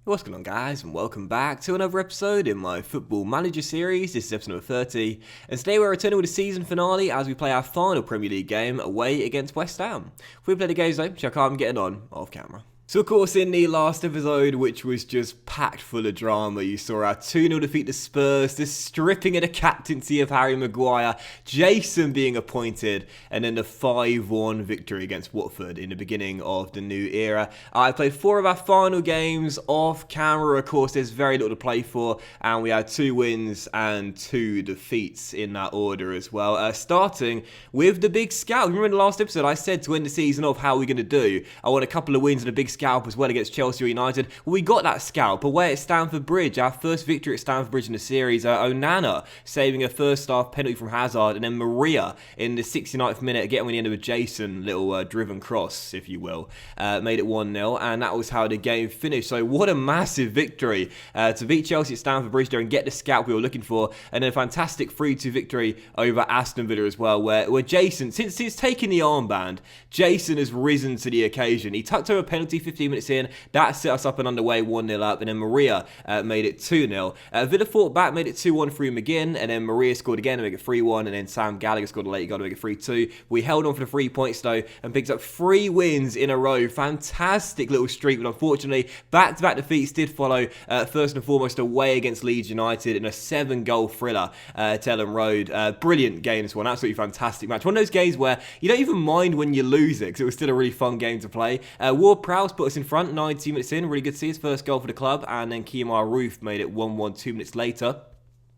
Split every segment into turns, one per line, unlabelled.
What's going on, guys, and welcome back to another episode in my Football Manager series. This is episode number 30, and today we're returning with the season finale as we play our final Premier League game away against West Ham. If we play the games though, check how I'm getting on off camera. So of course in the last episode, which was just packed full of drama, you saw our 2-0 defeat to Spurs, the stripping of the captaincy of Harry Maguire, Jason being appointed, and then the 5-1 victory against Watford in the beginning of the new era. I played 4 of our final games off camera. Of course there's very little to play for, and we had 2 wins and 2 defeats in that order as well. Starting with the big scalp. Remember in the last episode I said to end the season off, how are we going to do? I want a couple of wins and a big scalp as well against Chelsea or United. Well, we got that scalp away at Stamford Bridge, our first victory at Stamford Bridge in the series. Onana saving a first half penalty from Hazard, and then Maria in the 69th minute getting the end of a Jason little driven cross, if you will, made it 1-0, and that was how the game finished. So what a massive victory to beat Chelsea at Stamford Bridge there and get the scalp we were looking for, and then a fantastic 3-2 victory over Aston Villa as well, where Jason, since taking the armband, Jason has risen to the occasion. He tucked over a penalty 15 minutes in, that set us up and underway 1-0 up, and then Maria made it 2-0. Villa fought back, made it 2-1 through McGinn, and then Maria scored again to make it 3-1, and then Sam Gallagher scored a late goal to make it 3-2. We held on for the 3 points though, and picked up 3 wins in a row. Fantastic little streak, but unfortunately, back-to-back defeats did follow, first and foremost away against Leeds United in a 7-goal thriller at Ellen Road. Brilliant game this one, absolutely fantastic match. One of those games where you don't even mind when you lose it, because it was still a really fun game to play. Ward-Prowse put us in front 90 minutes in, really good to see his first goal for the club, and then Kemar Roof made it 1-1 2 minutes later.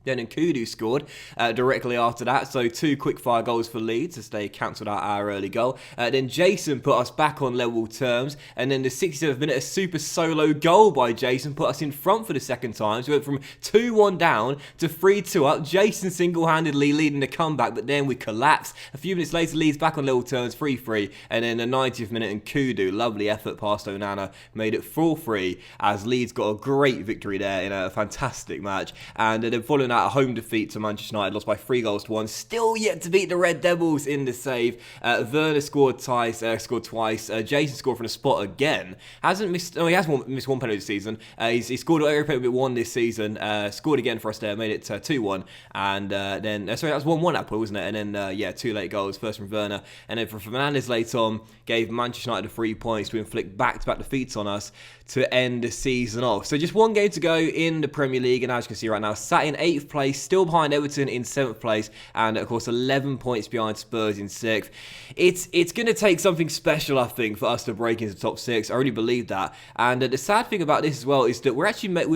Then Nkudu scored directly after that, so 2 quick-fire goals for Leeds as they cancelled out our early goal. Then Jason put us back on level terms, and then the 67th minute, a super solo goal by Jason put us in front for the second time. So we went from 2-1 down to 3-2 up. Jason single-handedly leading the comeback, but then we collapsed. A few minutes later, Leeds back on level terms, 3-3, and then the 90th minute, Nkudu, lovely effort past Onana, made it 4-3 as Leeds got a great victory there in a fantastic match. And then following that, a home defeat to Manchester United, lost by 3-1. Still yet to beat the Red Devils in the save. Werner scored twice. Jason scored from the spot again. Hasn't missed. Oh, he has missed one penalty this season. He scored every penalty but 1 this season. Scored again for us there. Made it 2-1. And then sorry, that was 1-1 that point, wasn't it? And then 2 late goals. First from Werner, and then from Fernandes late on gave Manchester United the 3 points to inflict back-to-back defeats on us to end the season off. So just 1 game to go in the Premier League, and as you can see right now, sat in 8th place, still behind Everton in 7th place, and of course 11 points behind Spurs in 6th. It's going to take something special, I think, for us to break into the top 6. I really believe that. And the sad thing about this as well is that we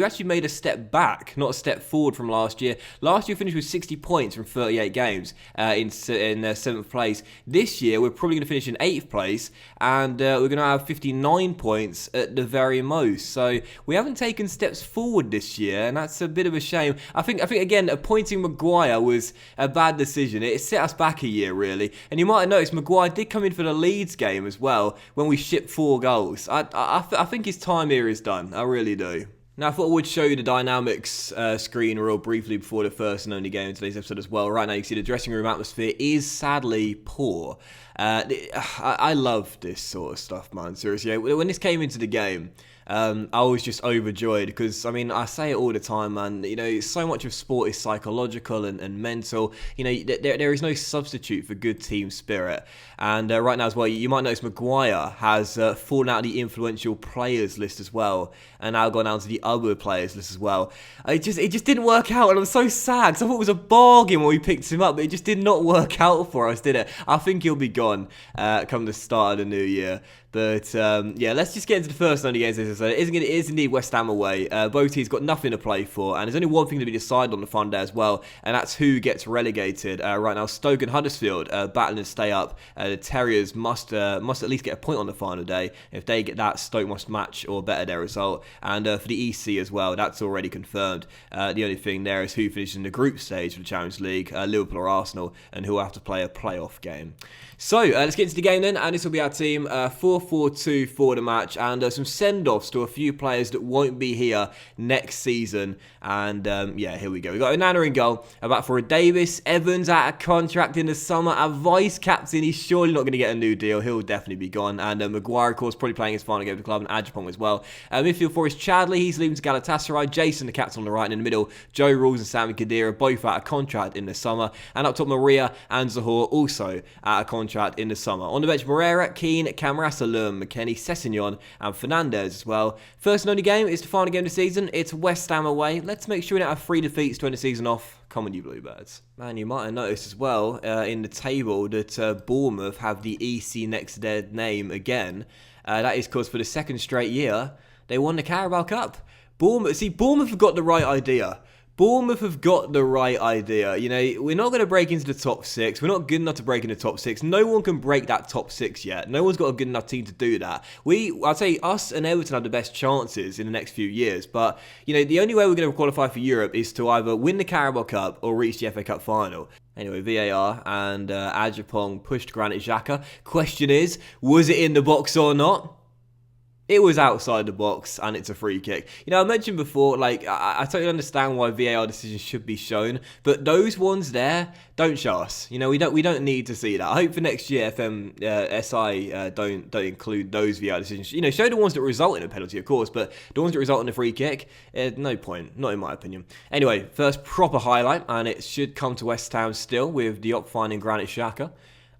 actually made a step back, not a step forward from last year. Last year we finished with 60 points from 38 games in 7th place. This year we're probably going to finish in 8th place, and we're going to have 59 points at the very most. So we haven't taken steps forward this year, and that's a bit of a shame. I think again, appointing Maguire was a bad decision. It set us back a year, really. And you might have noticed Maguire did come in for the Leeds game as well when we shipped 4 goals. I think his time here is done. I really do. Now, I thought I would show you the dynamics screen real briefly before the first and only game in today's episode as well. Right now, you can see the dressing room atmosphere is sadly poor. I love this sort of stuff, man. Seriously, when this came into the game, I was just overjoyed because, I mean, I say it all the time, man. You know, so much of sport is psychological and mental. You know, there is no substitute for good team spirit. And right now as well, you might notice Maguire has fallen out of the influential players list as well, and now gone down to the other players list as well. It just didn't work out, and I'm so sad because I thought it was a bargain when we picked him up, but it just did not work out for us, did it? I think he'll be gone come the start of the new year. But yeah, let's just get into the first 90 games. It is indeed West Ham away. Both teams got nothing to play for, and there's only one thing to be decided on the front day as well, and that's who gets relegated. Right now, Stoke and Huddersfield battling to stay up. The Terriers must at least get a point on the final day. If they get that, Stoke must match or better their result. And for the EC as well, that's already confirmed. The only thing there is who finishes in the group stage of the Champions League, Liverpool or Arsenal, and who will have to play a playoff game. So let's get into the game then, and this will be our team. 4 4-4-2 for the match, and some send-offs to a few players that won't be here next season. And yeah, here we go. We've got Onana in goal, back for a Davis. Evans out of contract in the summer. Our vice-captain, he's surely not going to get a new deal. He'll definitely be gone. And Maguire, of course, probably playing his final game for the club, and Ajapong as well. Midfield for is Chadli. He's leaving to Galatasaray. Jason, the captain, on the right, and in the middle, Joe Ralls and Sami Khedira, both out of contract in the summer. And up top, Maria and Zohore, also out of contract in the summer. On the bench, Moreira, Keane, Camarasa-Lum, McKennie, Sessegnon, and Fernandez as well. First and only game is the final game of the season. It's West Ham away. Let's make sure we don't have 3 defeats to end the season off. Come on, you Bluebirds. Man, you might have noticed as well in the table that Bournemouth have the EC next to their name again. That is because for the second straight year, they won the Carabao Cup. Bournemouth have got the right idea. Bournemouth have got the right idea. You know, we're not going to break into the top 6. We're not good enough to break into the top 6. No one can break that top 6 yet. No one's got a good enough team to do that. I'd say us and Everton have the best chances in the next few years. But, you know, the only way we're going to qualify for Europe is to either win the Carabao Cup or reach the FA Cup final. Anyway, VAR and Ajapong pushed Granit Xhaka. Question is, was it in the box or not? It was outside the box, and it's a free kick. You know, I mentioned before, like, I totally understand why VAR decisions should be shown, but those ones there, don't show us. You know, we don't need to see that. I hope for next year, SI don't include those VAR decisions. You know, show the ones that result in a penalty, of course, but the ones that result in a free kick, no point. Not in my opinion. Anyway, first proper highlight, and it should come to West Ham still with Diop finding Granit Xhaka.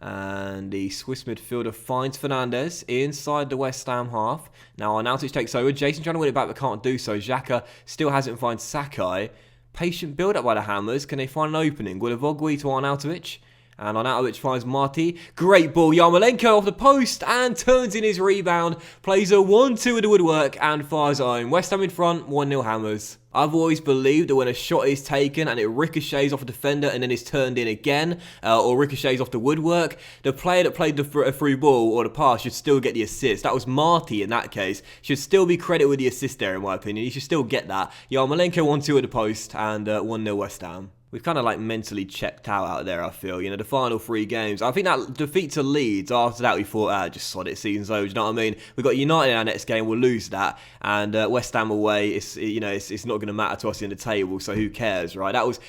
And the Swiss midfielder finds Fernandez inside the West Ham half. Now Arnautovic takes over. Jason trying to win it back but can't do so. Xhaka still hasn't found Sakai. Patient build up by the Hammers. Can they find an opening? Gulavogui to Arnautovic. And Arnautovic finds Marti. Great ball. Yarmolenko off the post and turns in his rebound. Plays a 1-2 with the woodwork and fires home. West Ham in front, 1-0 Hammers. I've always believed that when a shot is taken and it ricochets off a defender and then is turned in again, or ricochets off the woodwork, the player that played the through ball or the pass should still get the assist. That was Marti in that case. Should still be credited with the assist there, in my opinion. He should still get that. Yarmolenko 1-2 at the post and 1-0 West Ham. We've kind of like mentally checked out there, I feel. You know, the final 3 games. I think that defeat to Leeds, after that we thought, just sod it, season's over. Do you know what I mean? We've got United in our next game, we'll lose that. And West Ham away, it's not going to matter to us in the table, so who cares, right? That was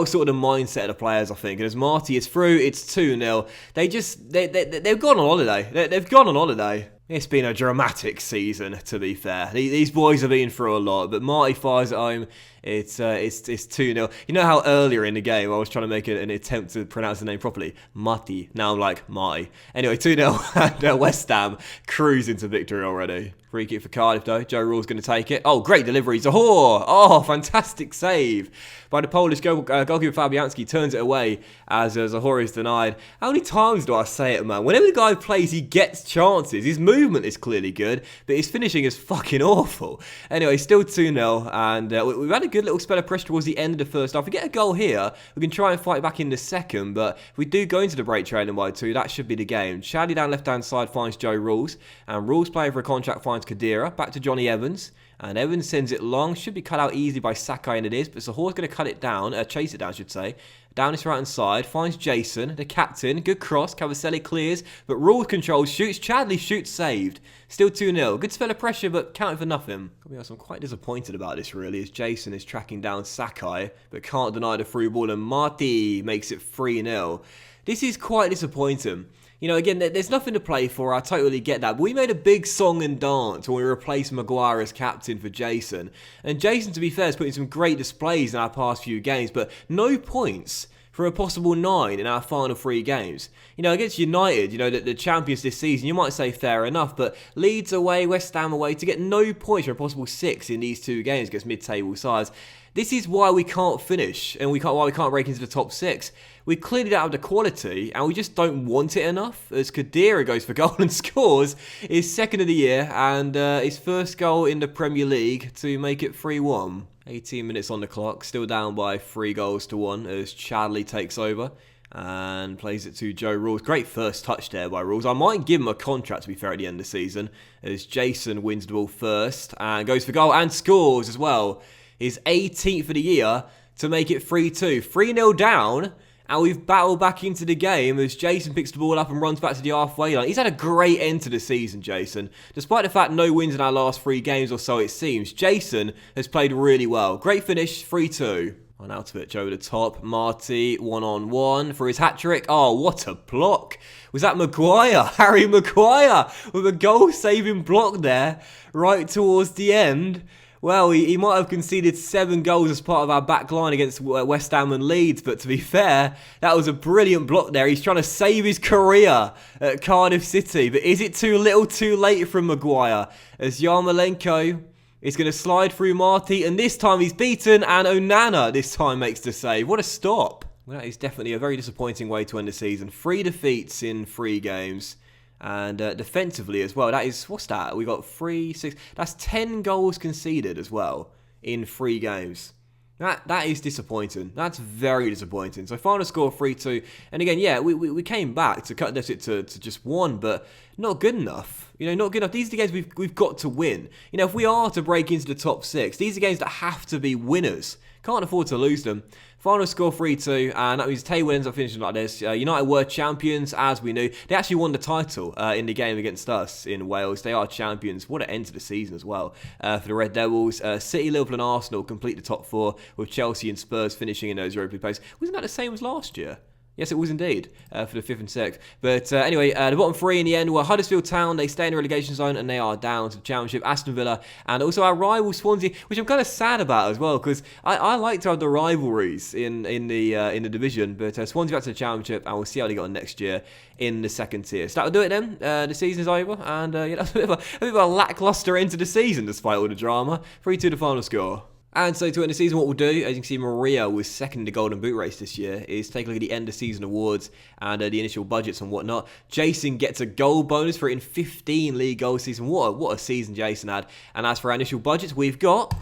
sort of the mindset of the players, I think. And as Marti is through, it's 2-0. They've gone on holiday. They've gone on holiday. It's been a dramatic season, to be fair. These boys have been through a lot, but Marti fires at home. It's 2-0. You know how earlier in the game I was trying to make an attempt to pronounce the name properly? Marti. Now I'm like, Marti. Anyway, 2-0 and West Ham cruise into victory already. Free kick for Cardiff though. Joe Rall's going to take it. Oh, great delivery. Zohore. Oh, fantastic save by the Polish goalkeeper Fabianski. Turns it away as Zohore is denied. How many times do I say it, man? Whenever the guy plays, he gets chances. His movement is clearly good, but his finishing is fucking awful. Anyway, still 2-0, and we've had a good little spell of pressure towards the end of the first half. If we get a goal here, we can try and fight back in the second, but if we do go into the break trailing by 2, that should be the game. Chadli down left-hand side finds Joe Ralls, and Ralls playing for a contract finds Khedira. Back to Johnny Evans, and Evans sends it long. Should be cut out easily by Sakai, and it is, but Zohore's going to cut it down, chase it down, I should say. Down his right-hand side, finds Jason, the captain. Good cross, Cavaselli clears, but Ralls controls, shoots, Chadli shoots, saved. Still 2-0. Good spell of pressure, but counted for nothing. I'm quite disappointed about this, really, as Jason is tracking down Sakai, but can't deny the through ball, and Marti makes it 3-0. This is quite disappointing. You know, again, there's nothing to play for. I totally get that. But we made a big song and dance when we replaced Maguire as captain for Jason. And Jason, to be fair, has put in some great displays in our past few games, but no points for a possible 9 in our final 3 games. You know, against United, you know, the champions this season, you might say fair enough, but Leeds away, West Ham away, to get no points for a possible 6 in these 2 games against mid-table sides. This is why we can't finish, and why we can't break into the top 6. We clearly don't have the quality, and we just don't want it enough. As Khedira goes for goal and scores his 2nd of the year, and his first goal in the Premier League to make it 3-1. 18 minutes on the clock, still down by 3-1 as Chadli takes over and plays it to Joe Ralls. Great first touch there by Ralls. I might give him a contract, to be fair, at the end of the season, as Jason wins the ball first and goes for goal and scores as well. His 18th of the year to make it 3-2. 3-0 down, And we've battled back into the game as Jason picks the ball up and runs back to the halfway line. He's had a great end to the season, Jason. Despite the fact no wins in our last 3 games or so it seems, Jason has played really well. Great finish, 3-2. On Altovich over the top. Marty, 1-on-1 for his hat-trick. Oh, what a block. Was that Maguire? Harry Maguire with a goal-saving block there right towards the end. Well, he might have conceded 7 goals as part of our back line against West Ham and Leeds, but to be fair, that was a brilliant block there. He's trying to save his career at Cardiff City, but is it too little too late from Maguire? As Yarmolenko is going to slide through Marty, and this time he's beaten, and Onana this time makes the save. What a stop. Well, that is definitely a very disappointing way to end the season. 3 defeats in 3 games. And defensively as well, that is, what's that? We got 3, 6, that's 10 goals conceded as well in 3 games. That is disappointing. That's very disappointing. So final score 3-2. And again, yeah, we came back to cut deficit to just 1, but not good enough. You know, not good enough. These are the games we've got to win. You know, if we are to break into the top 6, these are games that have to be winners. Can't afford to lose them. Final score 3-2, and that means Tay ends up finishing like this. United were champions, as we knew. They actually won the title in the game against us in Wales. They are champions. What an end to the season as well for the Red Devils. City, Liverpool and Arsenal complete the top 4, with Chelsea and Spurs finishing in those Europa League places. Wasn't that the same as last year? Yes, it was indeed, for the 5th and 6th. But anyway, the bottom 3 in the end were Huddersfield Town. They stay in the relegation zone and they are down to the Championship. Aston Villa and also our rival Swansea, which I'm kind of sad about as well, because I like to have the rivalries in the division. But Swansea back to the Championship, and we'll see how they get on next year in the 2nd tier. So that'll do it then. The season is over, and yeah, that's a bit of a lackluster end to the season despite all the drama. 3-2 the final score. And so to end the season, what we'll do, as you can see, Maria was second in the Golden Boot race this year, is take a look at the end of season awards and the initial budgets and whatnot. Jason gets a goal bonus for it in 15 league goal season. What a season Jason had. And as for our initial budgets, we've got...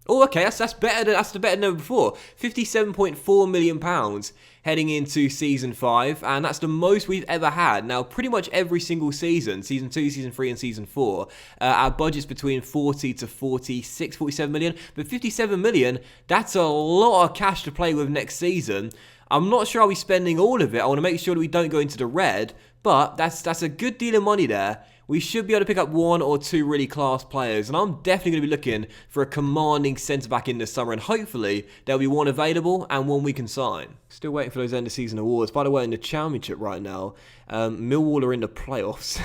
Oh, okay, that's better than before. £57.4 million heading into Season 5, and that's the most we've ever had. Now, pretty much every single season, Season 2, Season 3, and Season 4, our budget's between 40 to 46, 47 million, but 57 million, that's a lot of cash to play with next season. I'm not sure I'll be spending all of it. I want to make sure that we don't go into the red, but that's a good deal of money there. We should be able to pick up 1 or 2 really class players, and I'm definitely going to be looking for a commanding centre-back in the summer, and hopefully there'll be 1 available and 1 we can sign. Still waiting for those end-of-season awards. By the way, in the Championship right now, Millwall are in the playoffs.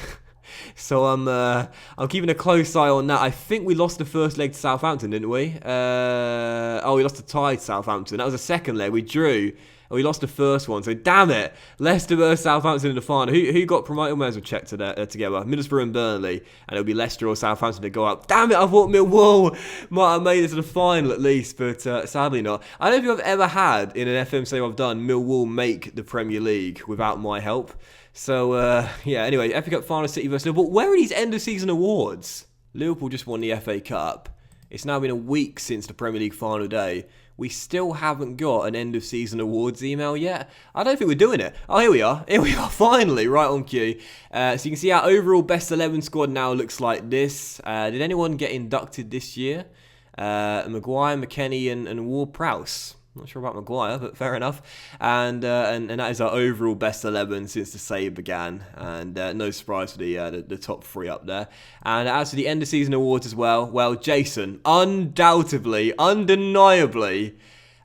So I'm keeping a close eye on that. I think we lost the first leg to Southampton, didn't we? We lost the tie to Southampton. That was the second leg. We drew. We lost the first one, so damn it. Leicester versus Southampton in the final. Who got promoted? May as well check together. Middlesbrough and Burnley. And it'll be Leicester or Southampton to go up. Damn it, I thought Millwall might have made it to the final at least, but sadly not. I don't think I've ever had, in an FM save I've done, Millwall make the Premier League without my help. So, yeah, anyway, FA Cup final, City versus Liverpool. Where are these end-of-season awards? Liverpool just won the FA Cup. It's now been a week since the Premier League final day. We still haven't got an end-of-season awards email yet. I don't think we're doing it. Oh, here we are. Here we are, finally, right on cue. So you can see our overall best 11 squad now looks like this. Did anyone get inducted this year? Maguire, McKennie, and Ward-Prowse. Not sure about Maguire, but fair enough. And that is our overall best 11 since the save began. And no surprise for the top 3 up there. And as for the end of season awards as well, Jason, undoubtedly, undeniably,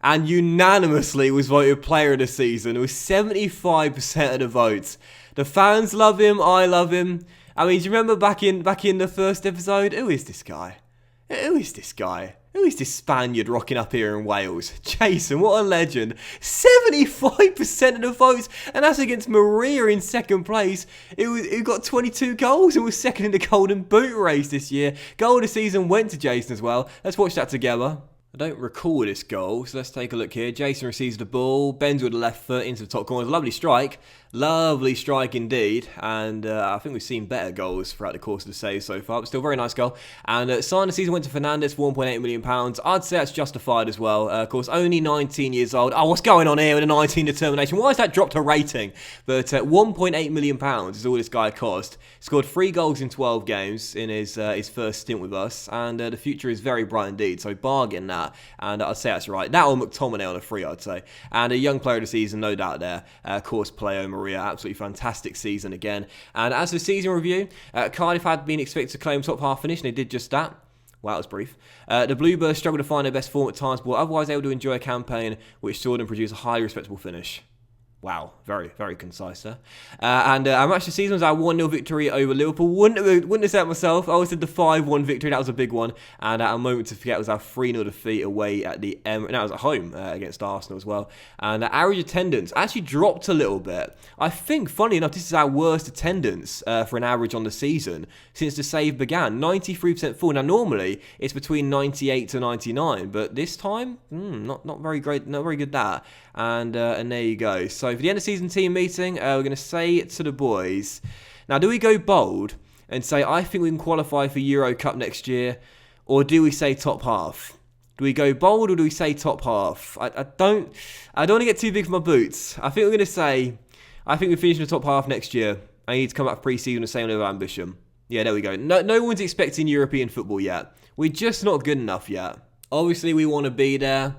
and unanimously was voted player of the season with 75% of the votes. The fans love him, I love him. I mean, do you remember back in the first episode? Who is this guy? Who is this guy? Who is this Spaniard rocking up here in Wales? Jason, what a legend. 75% of the votes, and that's against Maria in second place, who got 22 goals and was second in the Golden Boot race this year. Goal of the season went to Jason as well. Let's watch that together. I don't recall this goal, so let's take a look here. Jason receives the ball, bends with the left foot into the top corner. Lovely strike indeed. And I think we've seen better goals throughout the course of the save so far, but still very nice goal. And sign of the season went to Fernandes, £1.8 million. I'd say that's justified as well. Of course, only 19 years old. Oh, what's going on here with a 19 determination? Why has that dropped a rating? But £1.8 million is all this guy cost. Scored 3 goals in 12 games in his first stint with us, and the future is very bright indeed. So bargain that. that. And I'd say that's right. That or McTominay on a free, I'd say. And a young player of the season, no doubt there. Of course, Playo Maria, absolutely fantastic season again. And as for season review, Cardiff had been expected to claim top half finish, and they did just that. Wow, that was brief. The Bluebirds struggled to find their best form at times, but were otherwise able to enjoy a campaign which saw them produce a highly respectable finish. Wow, very, very concise there. And our match this season was our 1-0 victory over Liverpool. Wouldn't have said it myself. I always said the 5-1 victory. That was a big one. And a moment to forget was our 3-0 defeat away at the Emirates. That was at home against Arsenal as well. And average attendance actually dropped a little bit. I think, funny enough, this is our worst attendance for an average on the season since the save began. 93% full. Now, normally, it's between 98 to 99. But this time, not very great. Not very good that. And there you go. So for the end of season team meeting, we're going to say to the boys, now do we go bold and say, I think we can qualify for Euro Cup next year, or do we say top half? Do we go bold or do we say top half? I don't want to get too big for my boots. I think we're going to say, I think we finish in the top half next year. I need to come up pre-season with the same level of ambition. Yeah, there we go. No one's expecting European football yet. We're just not good enough yet. Obviously, we want to be there.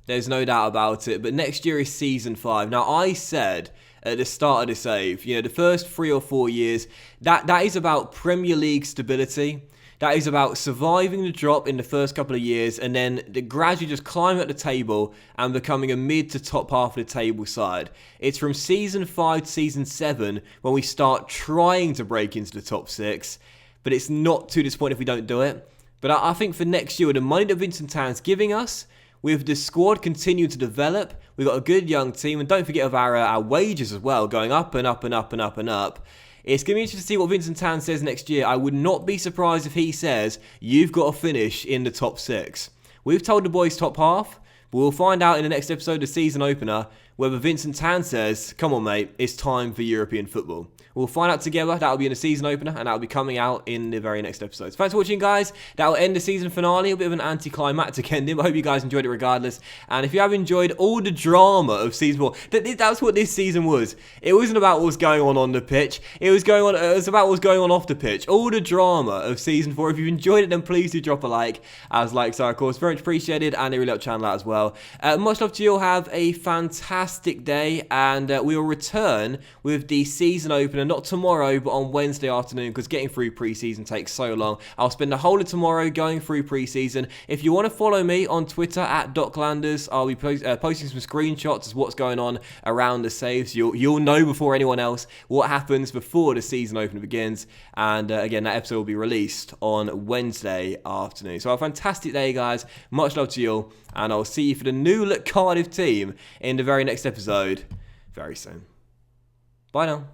There's no doubt about it. But next year is season 5. Now, I said at the start of the save, the first 3 or 4 years, that is about Premier League stability. That is about surviving the drop in the first couple of years and then gradually just climbing up the table and becoming a mid to top half of the table side. It's from season 5 to season 7 when we start trying to break into the top 6, but it's not too disappointing if we don't do it. But I think for next year, with the money that Vincent Tan's giving us, with the squad continuing to develop, we've got a good young team, and don't forget of our wages as well, going up and up and up and up and up. It's going to be interesting to see what Vincent Tan says next year. I would not be surprised if he says, you've got to finish in the top 6. We've told the boys top half, but we'll find out in the next episode of season opener whether Vincent Tan says, come on mate, it's time for European football. We'll find out together. That'll be in the season opener, and that'll be coming out in the very next episode. So thanks for watching, guys. That'll end the season finale. A bit of an anticlimactic ending, but I hope you guys enjoyed it regardless. And if you have enjoyed all the drama of season 4, that's what this season was. It wasn't about what was going on the pitch. It was about what was going on off the pitch. All the drama of season 4. If you've enjoyed it, then please do drop a like, as likes are, of course, very much appreciated, and they really help channel out as well. Much love to you all. Have a fantastic day, and we will return with the season opener. Not tomorrow, but on Wednesday afternoon, because getting through pre-season takes so long. I'll spend the whole of tomorrow going through pre-season. If you want to follow me on Twitter at Docklanders, I'll be posting some screenshots of what's going on around the saves. You'll know before anyone else what happens before the season opener begins. And again, that episode will be released on Wednesday afternoon. So have a fantastic day, guys. Much love to you all, and I'll see you for the new look Cardiff team in the very next episode very soon. Bye now.